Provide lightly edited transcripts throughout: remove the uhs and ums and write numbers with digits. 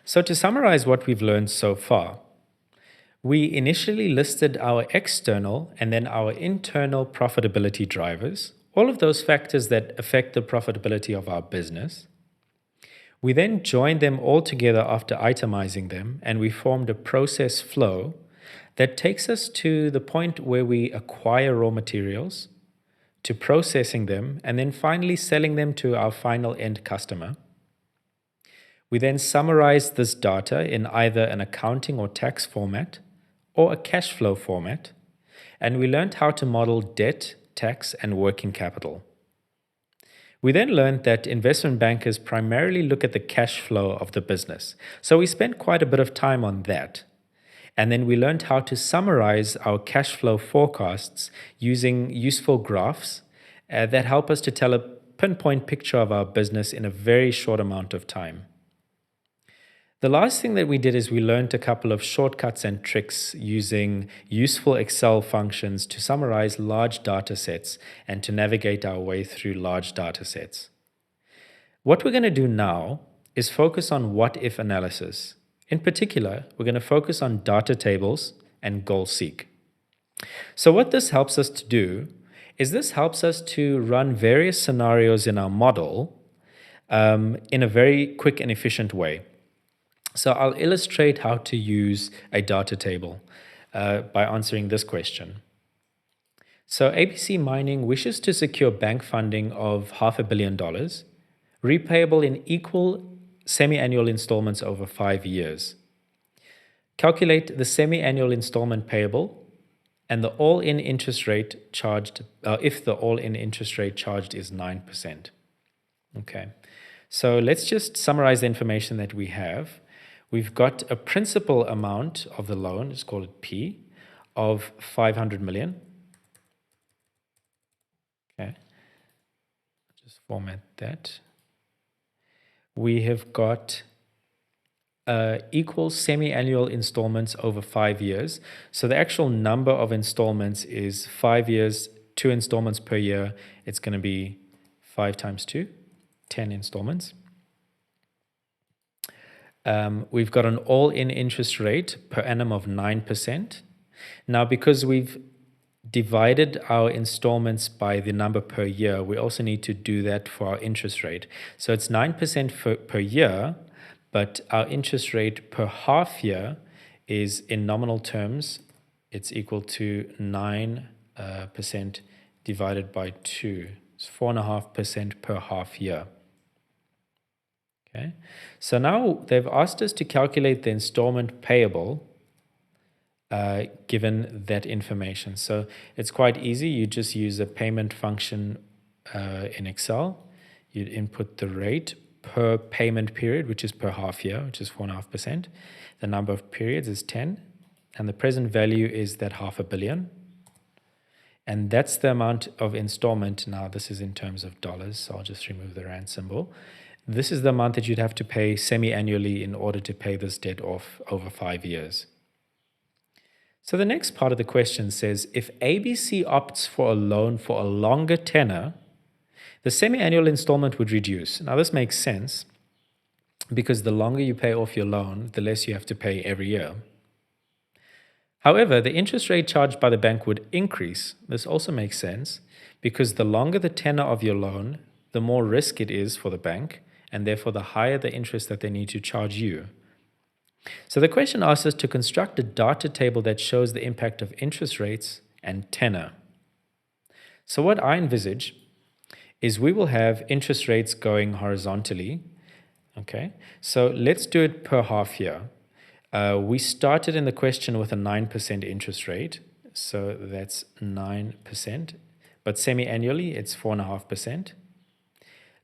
So to summarize what we've learned so far, we initially listed our external and then our internal profitability drivers, all of those factors that affect the profitability of our business. We then joined them all together after itemizing them, and we formed a process flow that takes us to the point where we acquire raw materials, to processing them, and then finally selling them to our final end customer. We then summarized this data in either an accounting or tax format or a cash flow format, and we learned how to model debt, tax, and working capital. We then learned that investment bankers primarily look at the cash flow of the business, so we spent quite a bit of time on that. And then we learned how to summarize our cash flow forecasts using useful graphs that help us to tell a pinpoint picture of our business in a very short amount of time. The last thing that we did is we learned a couple of shortcuts and tricks using useful Excel functions to summarize large data sets and to navigate our way through large data sets. What we're going to do now is focus on what-if analysis. In particular, we're going to focus on data tables and goal seek. So what this helps us to do is this helps us to run various scenarios in our model in a very quick and efficient way. So I'll illustrate how to use a data table by answering this question. So ABC Mining wishes to secure bank funding of $500 million, repayable in equal semi-annual installments over 5 years. Calculate the semi-annual installment payable and the all-in interest rate charged, if the all-in interest rate charged is 9%. Okay, so let's just summarize the information that we have. We've got a principal amount of the loan, let's call it P, of 500 million. Okay, just format that. We have got equal semi-annual installments over 5 years. So the actual number of installments is 5 years, 2 installments per year. It's going to be 5 times 2, 10 installments. We've got an all-in interest rate per annum of 9%. Now, because we've divided our installments by the number per year, we also need to do that for our interest rate. So it's 9% per year, but our interest rate per half year is, in nominal terms, it's equal to 9% divided by 2. It's 4.5% per half year. Okay, so now they've asked us to calculate the installment payable given that information. So it's quite easy. You just use a payment function in Excel. You'd input the rate per payment period, which is per half year, which is 4.5%. The number of periods is 10, and the present value is that $500 million. And that's the amount of installment. Now, this is in terms of dollars, so I'll just remove the rand symbol. This is the amount that you'd have to pay semi-annually in order to pay this debt off over 5 years. So the next part of the question says, if ABC opts for a loan for a longer tenor, the semi-annual installment would reduce. Now this makes sense because the longer you pay off your loan, the less you have to pay every year. However, the interest rate charged by the bank would increase. This also makes sense because the longer the tenor of your loan, the more risk it is for the bank, and therefore the higher the interest that they need to charge you. So the question asks us to construct a data table that shows the impact of interest rates and tenor. So what I envisage is we will have interest rates going horizontally. Okay, so let's do it per half year. We started in the question with a 9% interest rate, so that's 9%, but semi-annually it's 4.5%.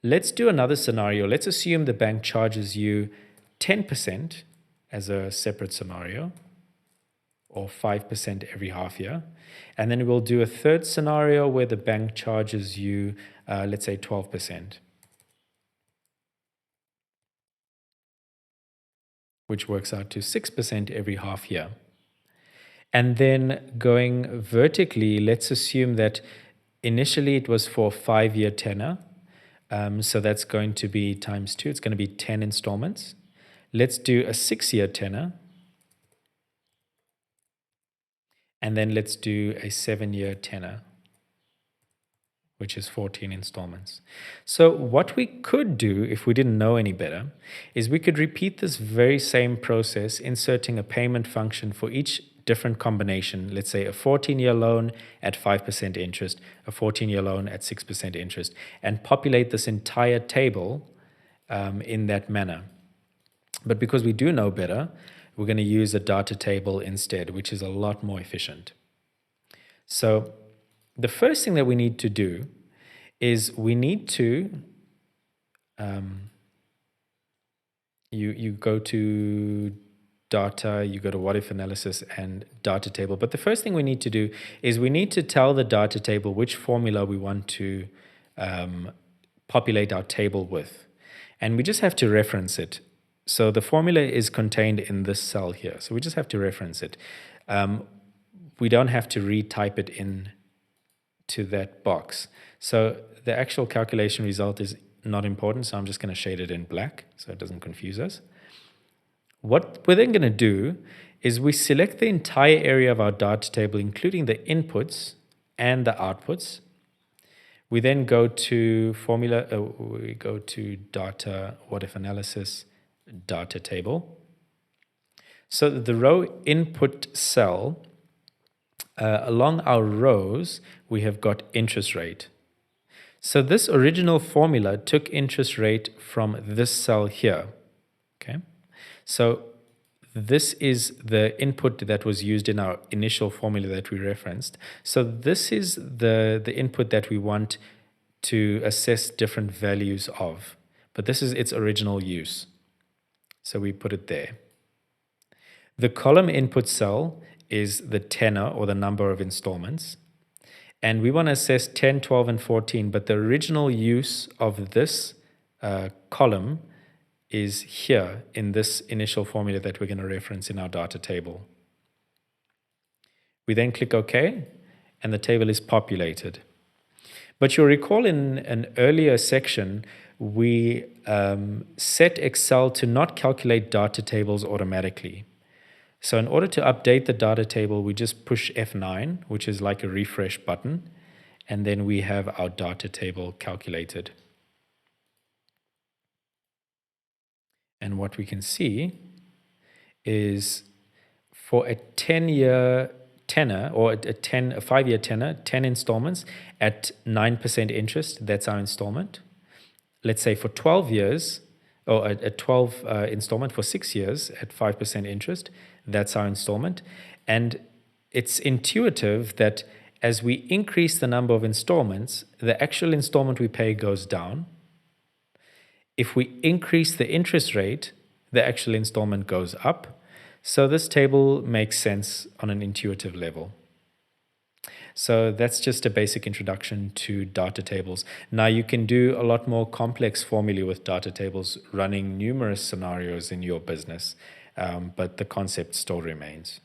Let's do another scenario. Let's assume the bank charges you 10% as a separate scenario, or 5% every half year. And then we'll do a third scenario where the bank charges you, let's say 12%, which works out to 6% every half year. And then going vertically, let's assume that initially it was for a 5-year tenor. So that's going to be times 2. It's going to be 10 installments. Let's do a 6-year tenor. And then let's do a 7-year tenor, which is 14 installments. So what we could do, if we didn't know any better, is we could repeat this very same process, inserting a payment function for each different combination. Let's say a 14-year loan at 5% interest, a 14-year loan at 6% interest, and populate this entire table in that manner. But because we do know better, we're going to use a data table instead, which is a lot more efficient. So the first thing that we need to do is we need to, you go to data, you go to what if analysis and data table. But the first thing we need to do is we need to tell the data table which formula we want to populate our table with. And we just have to reference it. So the formula is contained in this cell here. So we just have to reference it. We don't have to retype it in to that box. So the actual calculation result is not important. So I'm just going to shade it in black so it doesn't confuse us. What we're then going to do is we select the entire area of our data table, including the inputs and the outputs. We then go to formula, we go to data, what if analysis, data table. So the row input cell, along our rows, we have got interest rate. So this original formula took interest rate from this cell here. Okay. So this is the input that was used in our initial formula that we referenced. So this is the input that we want to assess different values of. But this is its original use. So we put it there. The column input cell is the tenor or the number of installments. And we want to assess 10, 12, and 14. But the original use of this column is here in this initial formula that we're going to reference in our data table. We then click OK, and the table is populated. But you'll recall in an earlier section, we set Excel to not calculate data tables automatically. So in order to update the data table, we just push F9, which is like a refresh button, and then we have our data table calculated. And what we can see is for a 10-year tenor or a 5-year tenor, 10 installments at 9% interest, that's our installment. Let's say for 12 years, or a 12 installment for 6 years at 5% interest, that's our installment. And it's intuitive that as we increase the number of installments, the actual installment we pay goes down. If we increase the interest rate, the actual installment goes up. So this table makes sense on an intuitive level. So that's just a basic introduction to data tables. Now you can do a lot more complex formulae with data tables, running numerous scenarios in your business, but the concept still remains.